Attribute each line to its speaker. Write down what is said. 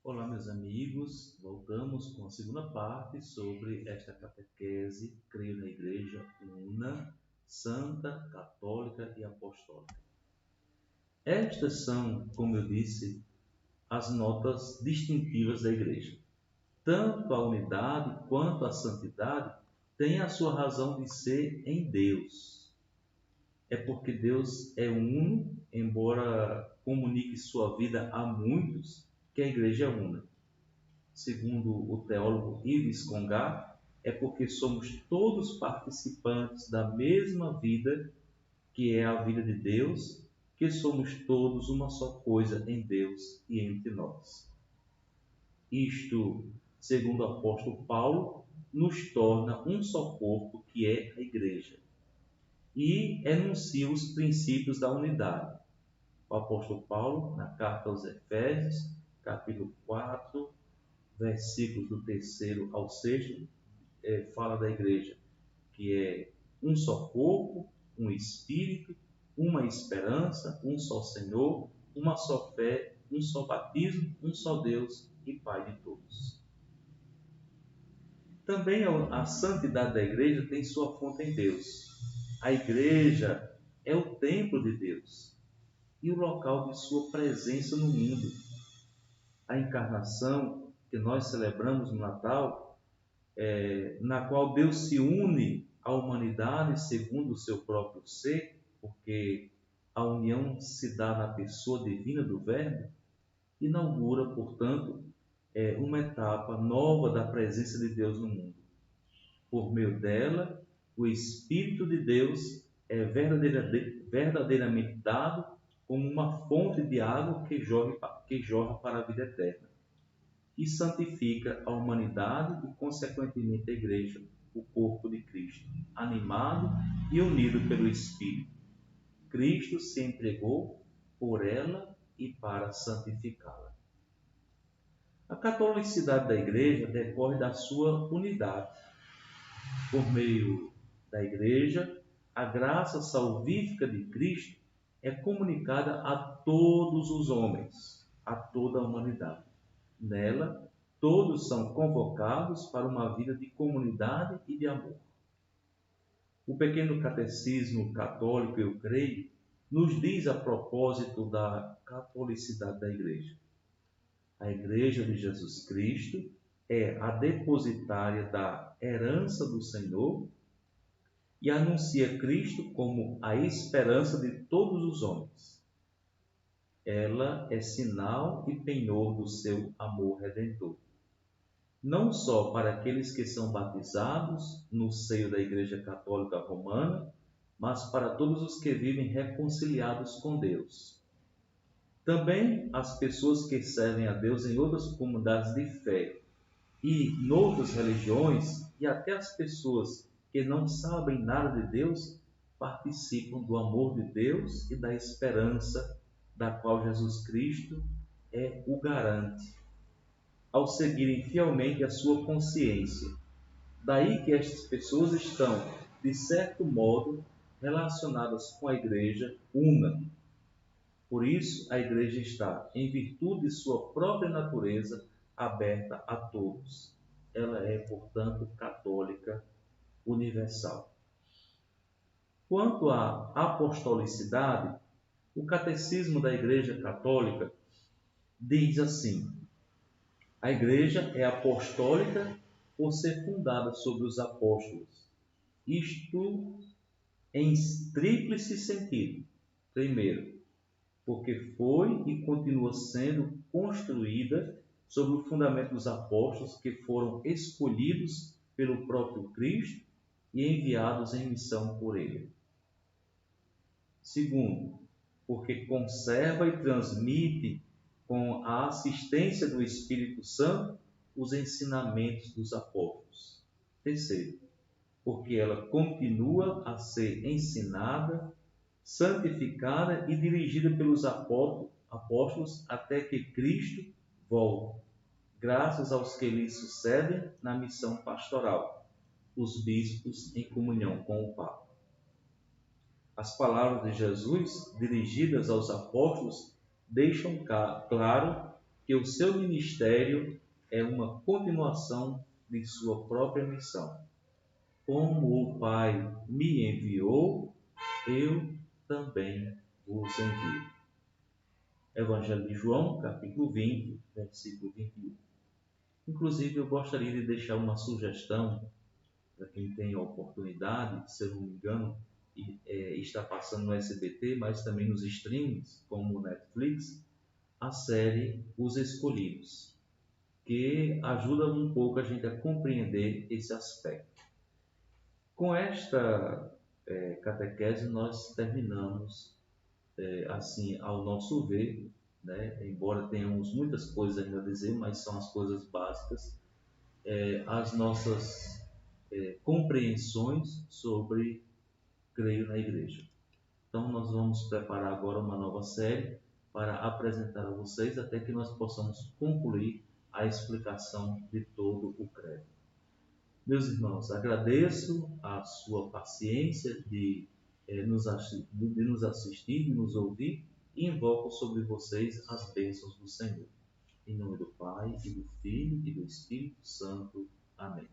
Speaker 1: Olá, meus amigos. Voltamos com a segunda parte sobre esta catequese. Creio na Igreja Una, Santa, Católica e Apostólica. Estas são, como eu disse, as notas distintivas da Igreja. Tanto a unidade quanto a santidade têm a sua razão de ser em Deus. É porque Deus é uno, embora comunique sua vida a muitos, que a Igreja é una. Segundo o teólogo Yves Congar, é porque somos todos participantes da mesma vida, que é a vida de Deus, que somos todos uma só coisa em Deus e entre nós. Isto, segundo o apóstolo Paulo, nos torna um só corpo, que é a Igreja, e enuncia os princípios da unidade. O apóstolo Paulo, na carta aos Efésios, capítulo 4, versículos do 3º ao 6º, fala da igreja, que é um só corpo, um espírito, uma esperança, um só Senhor, uma só fé, um só batismo, um só Deus e Pai de todos. Também a santidade da igreja tem sua fonte em Deus. A igreja é o templo de Deus e o local de sua presença no mundo. A encarnação que nós celebramos no Natal, na qual Deus se une à humanidade segundo o seu próprio ser, porque a união se dá na pessoa divina do Verbo, inaugura, portanto, uma etapa nova da presença de Deus no mundo. Por meio dela, o Espírito de Deus é verdadeiramente dado como uma fonte de água que jorra para a vida eterna e santifica a humanidade e, consequentemente, a Igreja, o corpo de Cristo, animado e unido pelo Espírito. Cristo se entregou por ela e para santificá-la. A catolicidade da Igreja decorre da sua unidade. Por meio da Igreja, a graça salvífica de Cristo é comunicada a todos os homens, a toda a humanidade. Nela, todos são convocados para uma vida de comunidade e de amor. O pequeno catecismo católico, eu creio, nos diz a propósito da catolicidade da Igreja. A Igreja de Jesus Cristo é a depositária da herança do Senhor e anuncia Cristo como a esperança de todos os homens. Ela é sinal e penhor do seu amor redentor, não só para aqueles que são batizados no seio da Igreja Católica Romana, mas para todos os que vivem reconciliados com Deus. Também as pessoas que servem a Deus em outras comunidades de fé e noutras religiões, e até as pessoas que não sabem nada de Deus, participam do amor de Deus e da esperança da qual Jesus Cristo é o garante, ao seguirem fielmente a sua consciência. Daí que estas pessoas estão, de certo modo, relacionadas com a Igreja una. Por isso, a Igreja está, em virtude de sua própria natureza, aberta a todos. Ela é, portanto, católica universal. Quanto à apostolicidade, o Catecismo da Igreja Católica diz assim: a Igreja é apostólica por ser fundada sobre os apóstolos. Isto em tríplice sentido. Primeiro, porque foi e continua sendo construída sobre o fundamento dos apóstolos que foram escolhidos pelo próprio Cristo e enviados em missão por ele. Segundo, porque conserva e transmite com a assistência do Espírito Santo os ensinamentos dos apóstolos. Terceiro, porque ela continua a ser ensinada, santificada e dirigida pelos apóstolos até que Cristo volte, graças aos que lhe sucedem na missão pastoral, os bispos em comunhão com o Papa. As palavras de Jesus, dirigidas aos apóstolos, deixam claro que o seu ministério é uma continuação de sua própria missão. Como o Pai me enviou, eu também vos envio. Evangelho de João, capítulo 20, versículo 21. Inclusive, eu gostaria de deixar uma sugestão para quem tem a oportunidade, se eu não me engano, está passando no SBT, mas também nos streams, como o Netflix, a série Os Escolhidos, que ajuda um pouco a gente a compreender esse aspecto. Com esta catequese, nós terminamos, assim, ao nosso ver, né? Embora tenhamos muitas coisas ainda a dizer, mas são as coisas básicas, as nossas compreensões sobre creio na igreja. Então, nós vamos preparar agora uma nova série para apresentar a vocês até que nós possamos concluir a explicação de todo o credo. Meus irmãos, agradeço a sua paciência de nos assistir, de nos ouvir e invoco sobre vocês as bênçãos do Senhor. Em nome do Pai, e do Filho e do Espírito Santo. Amém.